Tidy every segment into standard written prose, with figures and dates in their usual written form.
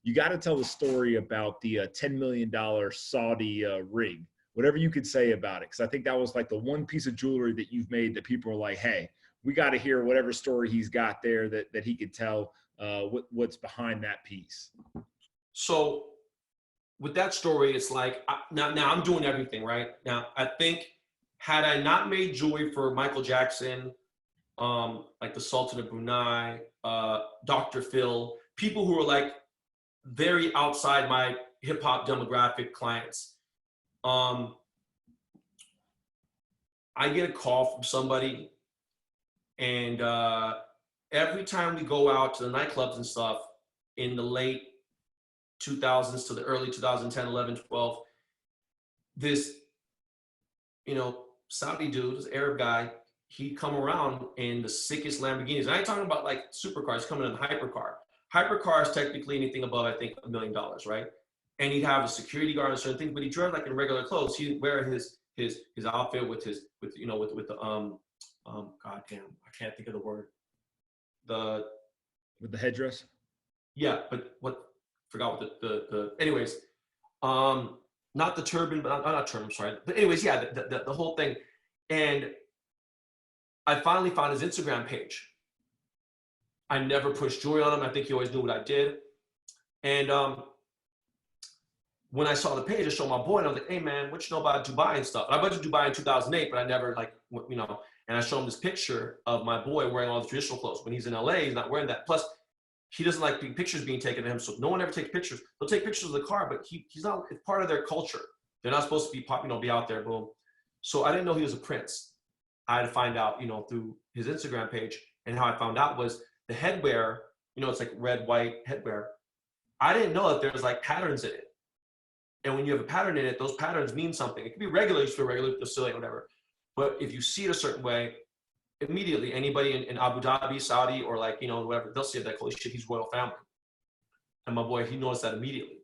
you got to tell the story about the $10 million Saudi rig, whatever you could say about it. Because I think that was like the one piece of jewelry that you've made that people are like, hey, we got to hear whatever story he's got there that he could tell what's behind that piece. So with that story, it's like, now I'm doing everything, right? Now, I think had I not made jewelry for Michael Jackson, like the Sultan of Brunei, Dr. Phil, people who are like very outside my hip hop demographic clients, I get a call from somebody, and every time we go out to the nightclubs and stuff in the late 2000s to the early 2010, 11, 12, this, Saudi dude, this Arab guy, he'd come around in the sickest Lamborghinis. And I ain't talking about like supercars, coming in a hypercar. Hypercar is technically anything above, I think, $1 million, right? And he'd have a security guard and certain things, but he dressed like in regular clothes. He'd wear his outfit with the goddamn, I can't think of the word. With the headdress? Yeah, but forgot what the anyways, not the turban, but not turban, sorry. But anyways, yeah, the whole thing. And I finally found his Instagram page. I never pushed jewelry on him. I think he always knew what I did. And when I saw the page, I showed my boy, and I was like, hey man, what you know about Dubai and stuff? And I went to Dubai in 2008, but I never and I showed him this picture of my boy wearing all the traditional clothes. When he's in LA, he's not wearing that. Plus, he doesn't like pictures being taken of him, so no one ever takes pictures. They'll take pictures of the car, but he's not, it's part of their culture. They're not supposed to be be out there, boom. So I didn't know he was a prince. I had to find out, through his Instagram page. And how I found out was the headwear, it's like red, white headwear. I didn't know that there's like patterns in it. And when you have a pattern in it, those patterns mean something. It can be regular, you feel regular, silly, whatever. But if you see it a certain way, immediately anybody in Abu Dhabi, Saudi, or like, whatever, they'll see that, holy shit, he's royal family. And my boy, he noticed that immediately.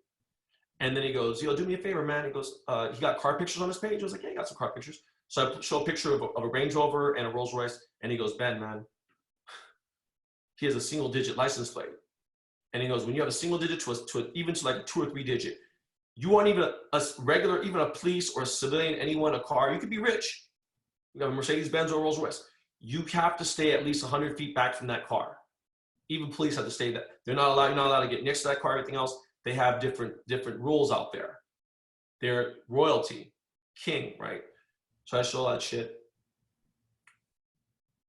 And then he goes, do me a favor, man. He goes, he got car pictures on his page. I was like, yeah, he got some car pictures. So I show a picture of a Range Rover and a Rolls Royce. And he goes, Ben, man, he has a single digit license plate. And he goes, when you have a single digit even to like a 2 or 3 digit, you want even a regular, even a police or a civilian, anyone, a car, you could be rich. You have a Mercedes-Benz or a Rolls Royce. You have to stay at least 100 feet back from that car. Even police have to stay that. You're not allowed to get next to that car, everything else. They have different rules out there. They're royalty, king, right? So I show that shit.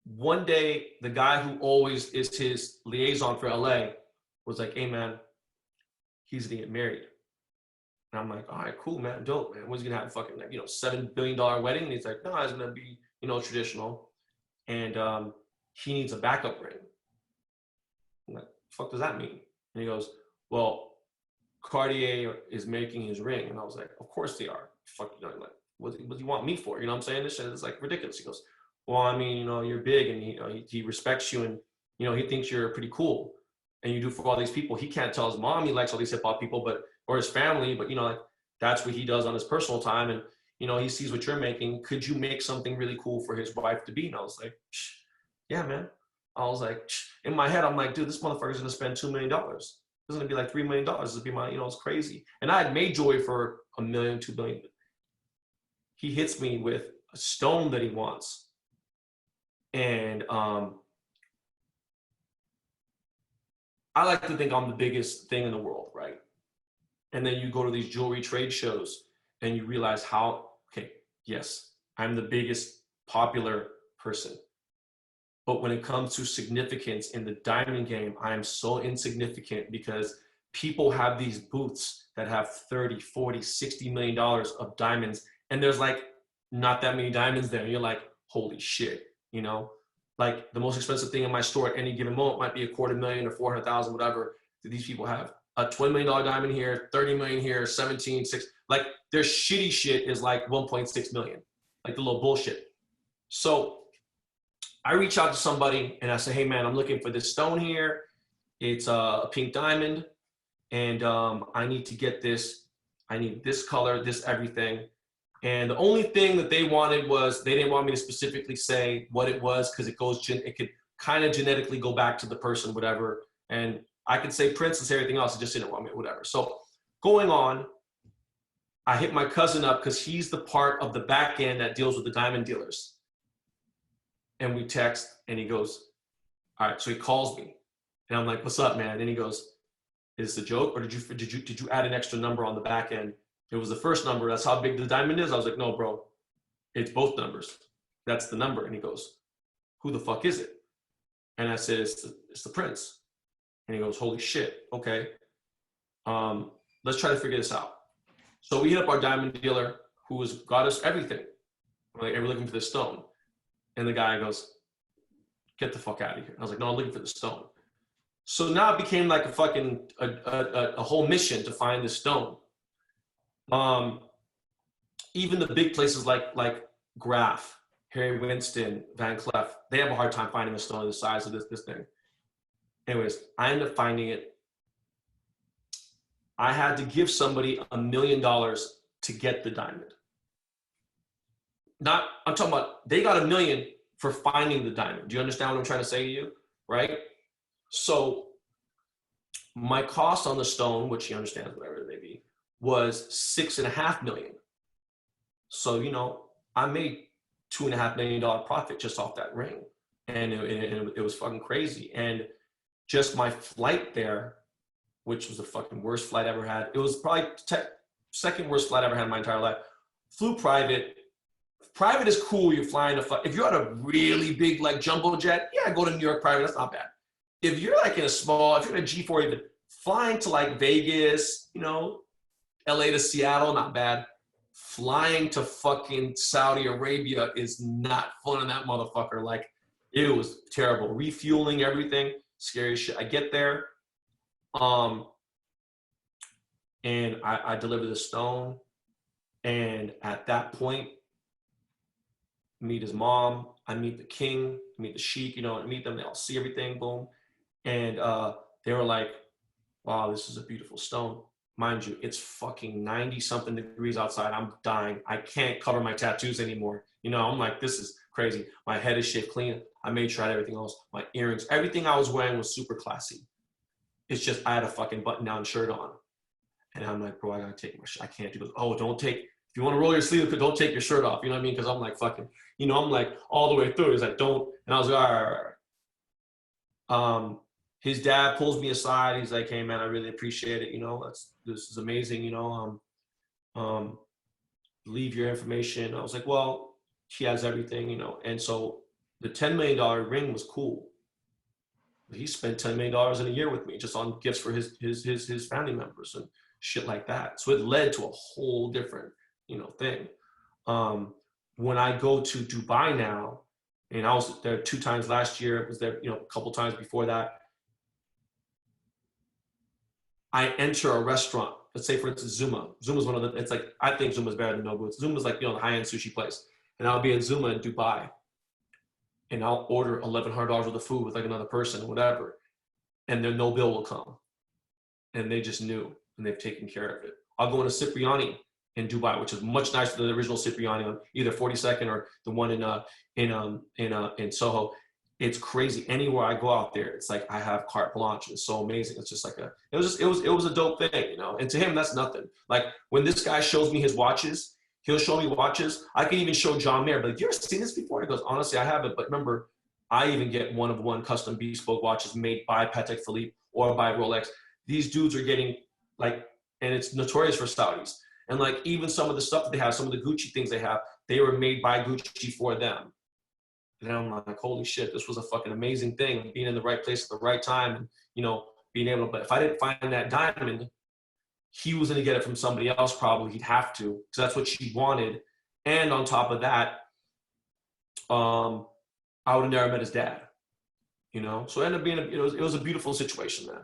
One day, the guy who always is his liaison for LA was like, hey man, he's gonna get married. And I'm like, all right, cool, man, dope, man. When's he gonna have a fucking, $7 billion wedding? And he's like, no, it's gonna be, traditional. And he needs a backup ring. I'm like, fuck does that mean? And he goes, well, Cartier is making his ring. And I was like, of course they are. Fuck, like, what do you want me for? You know what I'm saying? This shit is like ridiculous. He goes, well, I mean, you're big, and he respects you, and he thinks you're pretty cool, and you do for all these people. He can't tell his mom he likes all these hip hop people, or his family, but like that's what he does on his personal time, and he sees what you're making. Could you make something really cool for his wife to be? And I was like, yeah, man. I was like, in my head, I'm like, dude, this motherfucker's gonna spend $2 million. This is gonna be like $3 million. This would be my, it's crazy. And I had made jewelry for $1 million, $2 million. He hits me with a stone that he wants. And I like to think I'm the biggest thing in the world, right? And then you go to these jewelry trade shows and you realize yes, I'm the biggest popular person. But when it comes to significance in the diamond game, I am so insignificant because people have these booths that have 30, 40, $60 million of diamonds. And there's like not that many diamonds there. And you're like, holy shit, like the most expensive thing in my store at any given moment might be $250,000 or 400,000, whatever. These people have a $20 million diamond here, 30 million here, 17, 6, like their shitty shit is like 1.6 million, like the little bullshit. So I reach out to somebody and I say, hey man, I'm looking for this stone here. It's a pink diamond. And I need to get this. I need this color, this everything. And the only thing that they wanted was, they didn't want me to specifically say what it was, because it could kind of genetically go back to the person, whatever. And I could say Prince and say everything else. It just didn't want me, whatever. So going on, I hit my cousin up because he's the part of the back end that deals with the diamond dealers. And we text, and he goes, all right. So he calls me, and I'm like, what's up, man? And he goes, is this a joke, or did you add an extra number on the back end? It was the first number. That's how big the diamond is. I was like, no, bro, it's both numbers. That's the number. And he goes, who the fuck is it? And I said, it's the Prince. And he goes, holy shit. Okay. Let's try to figure this out. So we hit up our diamond dealer who got us everything. We're like, hey, we're looking for this stone. And the guy goes, get the fuck out of here. I was like, no, I'm looking for the stone. So now it became like a whole mission to find this stone. Even the big places like Graf, Harry Winston, Van Cleef, they have a hard time finding a stone the size of this thing. Anyways, I ended up finding it. I had to give somebody $1 million to get the diamond. I'm talking about, they got $1 million for finding the diamond. Do you understand what I'm trying to say to you? Right? So my cost on the stone, which he understands, whatever it may be, was $6.5 million. So, you know, I made $2.5 million profit just off that ring. And it was fucking crazy. And just my flight there, which was the fucking worst flight I ever had. It was probably second worst flight I ever had in my entire life. Flew private. Private is cool. You're flying if you're on a really big like jumbo jet, yeah, go to New York private. That's not bad. If you're like in if you're in a G4 even, flying to like Vegas, you know, LA to Seattle, not bad. Flying to fucking Saudi Arabia is not fun in that motherfucker. Like, it was terrible. Refueling everything, scary shit. I get there, and I deliver the stone, and at that point, meet his mom, I meet the king, meet the sheik, you know, I meet them, they all see everything, boom. And they were like, wow, this is a beautiful stone. Mind you, it's fucking 90 something degrees outside. I'm dying. I can't cover my tattoos anymore. You know, I'm like, this is crazy. My head is shaved clean. I made sure I had everything else. My earrings, everything I was wearing was super classy. It's just, I had a fucking button down shirt on. And I'm like, bro, I gotta take my shirt. I can't do this. Oh, don't take, if you want to roll your sleeve, don't take your shirt off. You know what I mean? Because I'm like fucking, you know, I'm like all the way through. He's like, don't. And I was like, all right. His dad pulls me aside. He's like, hey man, I really appreciate it. You know, this is amazing. You know, leave your information. I was like, well, he has everything, you know. And so the $10 million ring was cool. He spent $10 million in a year with me just on gifts for his family members and shit like that. So it led to a whole different, you know, thing. When I go to Dubai now, and I was there 2 times last year, I was there, you know, a couple times before that. I enter a restaurant, let's say for instance, Zuma. Zuma's one of the, it's like, I think Zuma's better than Nobu. Zuma's like, you know, the high-end sushi place. And I'll be at Zuma in Dubai, and I'll order $1,100 worth of food with like another person or whatever. And then no bill will come. And they just knew, and they've taken care of it. I'll go into Cipriani in Dubai, which is much nicer than the original Cipriani on either 42nd or the one in Soho. It's crazy. Anywhere I go out there, it's like I have carte blanche. It's so amazing. It's just like it was a dope thing, you know. And to him, that's nothing. Like when this guy shows me his watches, he'll show me watches. I can even show John Mayer, but like, you ever seen this before? He goes, honestly, I haven't. But remember, I even get one-of-one custom bespoke watches made by Patek Philippe or by Rolex. These dudes are getting like, and it's notorious for Saudis. And like even some of the stuff that they have, some of the Gucci things they have, they were made by Gucci for them. And I'm like, holy shit, this was a fucking amazing thing. Being in the right place at the right time and, you know, being able to, but if I didn't find that diamond, he was going to get it from somebody else probably. He'd have to, because that's what she wanted. And on top of that, I would have never met his dad, you know? So it ended up being, it was a beautiful situation, man.